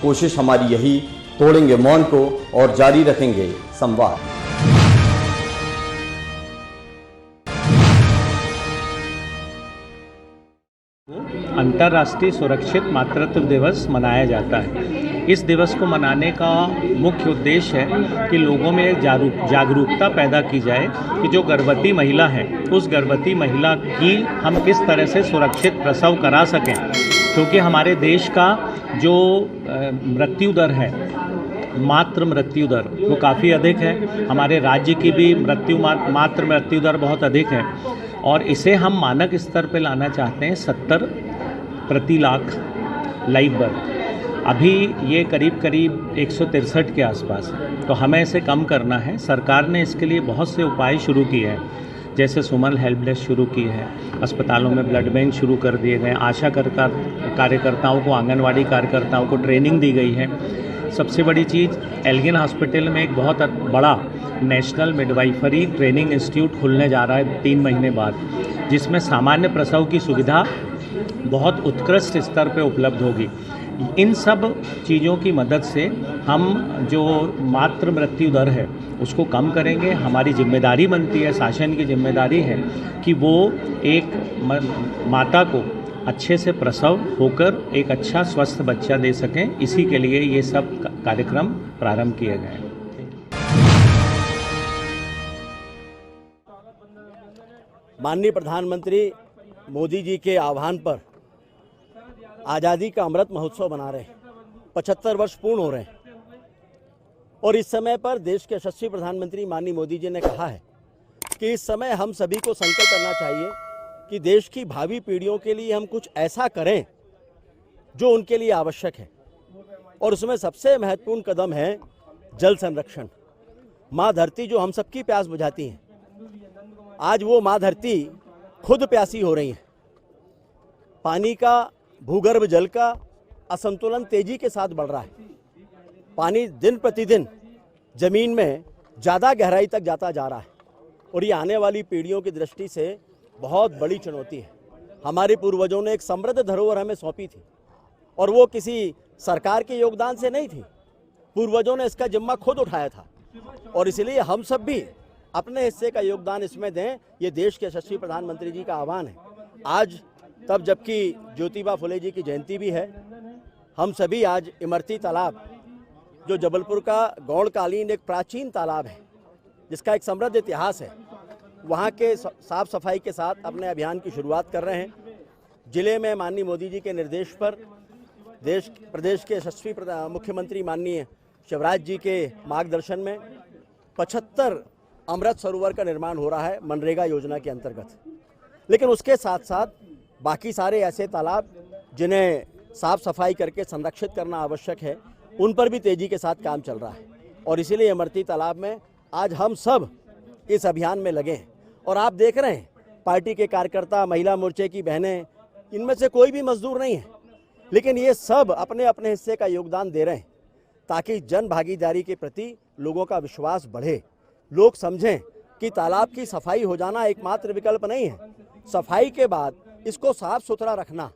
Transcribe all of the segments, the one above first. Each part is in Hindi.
कोशिश हमारी यही, तोड़ेंगे मौन को और जारी रखेंगे संवाद। अंतर्राष्ट्रीय सुरक्षित मातृत्व दिवस मनाया जाता है। इस दिवस को मनाने का मुख्य उद्देश्य है कि लोगों में एक जागरूकता पैदा की जाए कि जो गर्भवती महिला है उस गर्भवती महिला की हम किस तरह से सुरक्षित प्रसव करा सकें, क्योंकि हमारे देश का जो मृत्यु दर है, मातृ मृत्यु दर, वो काफ़ी अधिक है। हमारे राज्य की भी मातृ मृत्यु दर बहुत अधिक है और इसे हम मानक स्तर पर लाना चाहते हैं 70 प्रति लाख लाइव बर्थ। अभी ये करीब 163 के आसपास है, तो हमें इसे कम करना है। सरकार ने इसके लिए बहुत से उपाय शुरू किए हैं, जैसे सुमन हेल्प डेस्क शुरू की है, अस्पतालों में ब्लड बैंक शुरू कर दिए गए, आशा कार्यकर्ताओं को, आंगनवाड़ी कार्यकर्ताओं को ट्रेनिंग दी गई है। सबसे बड़ी चीज़, एल्गिन हॉस्पिटल में एक बहुत बड़ा नेशनल मिडवाइफरी ट्रेनिंग इंस्टीट्यूट खुलने जा रहा है 3 महीने बाद, जिसमें सामान्य प्रसव की सुविधा बहुत उत्कृष्ट स्तर पे उपलब्ध होगी। इन सब चीज़ों की मदद से हम जो मातृ मृत्यु दर है उसको कम करेंगे। हमारी जिम्मेदारी बनती है, शासन की जिम्मेदारी है कि वो एक माता को अच्छे से प्रसव होकर एक अच्छा स्वस्थ बच्चा दे सकें। इसी के लिए ये सब कार्यक्रम प्रारंभ किए गए हैं। माननीय प्रधानमंत्री मोदी जी के आह्वान पर आज़ादी का अमृत महोत्सव मना रहे हैं। 75 वर्ष पूर्ण हो रहे हैं और इस समय पर देश के यशस्वी प्रधानमंत्री माननीय मोदी जी ने कहा है कि इस समय हम सभी को संकल्प करना चाहिए कि देश की भावी पीढ़ियों के लिए हम कुछ ऐसा करें जो उनके लिए आवश्यक है, और उसमें सबसे महत्वपूर्ण कदम है जल संरक्षण। माँ धरती जो हम सबकी प्यास बुझाती है, आज वो माँ धरती खुद प्यासी हो रही है। पानी का, भूगर्भ जल का असंतुलन तेजी के साथ बढ़ रहा है। पानी दिन प्रतिदिन जमीन में ज़्यादा गहराई तक जाता जा रहा है और ये आने वाली पीढ़ियों की दृष्टि से बहुत बड़ी चुनौती है। हमारे पूर्वजों ने एक समृद्ध धरोहर हमें सौंपी थी और वो किसी सरकार के योगदान से नहीं थी, पूर्वजों ने इसका जिम्मा खुद उठाया था और इसलिए हम सब भी अपने हिस्से का योगदान इसमें दें। ये देश के यशस्वी प्रधानमंत्री जी का आह्वान है। आज तब जबकि ज्योतिबा फुले जी की जयंती भी है, हम सभी आज इमरती तालाब, जो जबलपुर का गौड़कालीन एक प्राचीन तालाब है जिसका एक समृद्ध इतिहास है, वहाँ के साफ सफाई के साथ अपने अभियान की शुरुआत कर रहे हैं। जिले में माननीय मोदी जी के निर्देश पर प्रदेश के यशस्वी मुख्यमंत्री माननीय शिवराज जी के मार्गदर्शन में 75 अमृत सरोवर का निर्माण हो रहा है मनरेगा योजना के अंतर्गत। लेकिन उसके साथ साथ बाकी सारे ऐसे तालाब जिन्हें साफ सफाई करके संरक्षित करना आवश्यक है, उन पर भी तेजी के साथ काम चल रहा है और इसीलिए इमरती तालाब में आज हम सब इस अभियान में लगे हैं। और आप देख रहे हैं पार्टी के कार्यकर्ता, महिला मोर्चे की बहनें, इनमें से कोई भी मजदूर नहीं है, लेकिन ये सब अपने अपने हिस्से का योगदान दे रहे हैं ताकि जन भागीदारी के प्रति लोगों का विश्वास बढ़े। लोग समझें कि तालाब की सफाई हो जाना एकमात्र विकल्प नहीं है, सफाई के बाद इसको साफ सुथरा रखना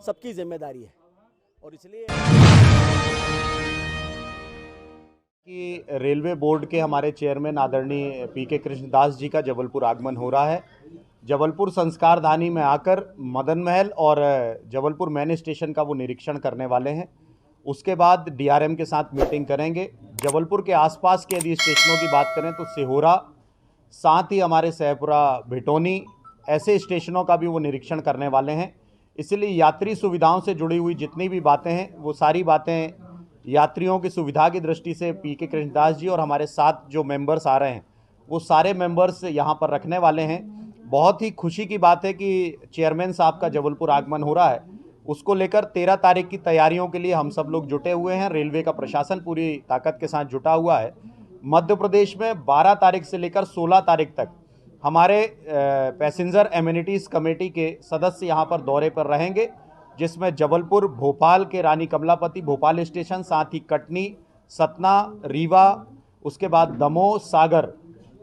सबकी जिम्मेदारी है। और इसलिए कि रेलवे बोर्ड के हमारे चेयरमैन आदरणीय पीके कृष्णदास जी का जबलपुर आगमन हो रहा है। जबलपुर संस्कार धानी में आकर मदन महल और जबलपुर मेन स्टेशन का वो निरीक्षण करने वाले हैं। उसके बाद डीआरएम के साथ मीटिंग करेंगे। जबलपुर के आसपास के यदि स्टेशनों की बात करें तो सिहोरा, साथ ही हमारे सहपुरा, भिटोनी, ऐसे स्टेशनों का भी वो निरीक्षण करने वाले हैं। इसलिए यात्री सुविधाओं से जुड़ी हुई जितनी भी बातें हैं वो सारी बातें यात्रियों की सुविधा की दृष्टि से पीके कृष्णदास जी और हमारे साथ जो मेंबर्स आ रहे हैं वो सारे मेंबर्स यहाँ पर रखने वाले हैं। बहुत ही खुशी की बात है कि चेयरमैन साहब का जबलपुर आगमन हो रहा है, उसको लेकर 13 तारीख की तैयारियों के लिए हम सब लोग जुटे हुए हैं। रेलवे का प्रशासन पूरी ताकत के साथ जुटा हुआ है। मध्य प्रदेश में 12 तारीख से लेकर 16 तारीख तक हमारे पैसेंजर एमिनिटीज़ कमेटी के सदस्य यहाँ पर दौरे पर रहेंगे, जिसमें जबलपुर, भोपाल के रानी कमलापति भोपाल स्टेशन, साथ ही कटनी, सतना, रीवा, उसके बाद दमोह, सागर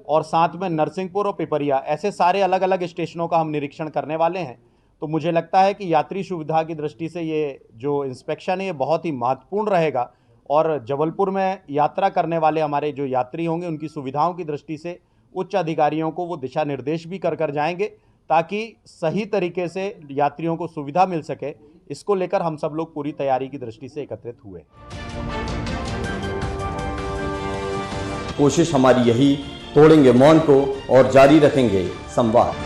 और साथ में नरसिंहपुर और पिपरिया, ऐसे सारे अलग अलग स्टेशनों का हम निरीक्षण करने वाले हैं। तो मुझे लगता है कि यात्री सुविधा की दृष्टि से ये जो इंस्पेक्शन है ये बहुत ही महत्वपूर्ण रहेगा और जबलपुर में यात्रा करने वाले हमारे जो यात्री होंगे उनकी सुविधाओं की दृष्टि से उच्च अधिकारियों को वो दिशा निर्देश भी कर जाएंगे ताकि सही तरीके से यात्रियों को सुविधा मिल सके। इसको लेकर हम सब लोग पूरी तैयारी की दृष्टि से एकत्रित हुए। कोशिश हमारी यही, तोड़ेंगे मौन को और जारी रखेंगे संवाद।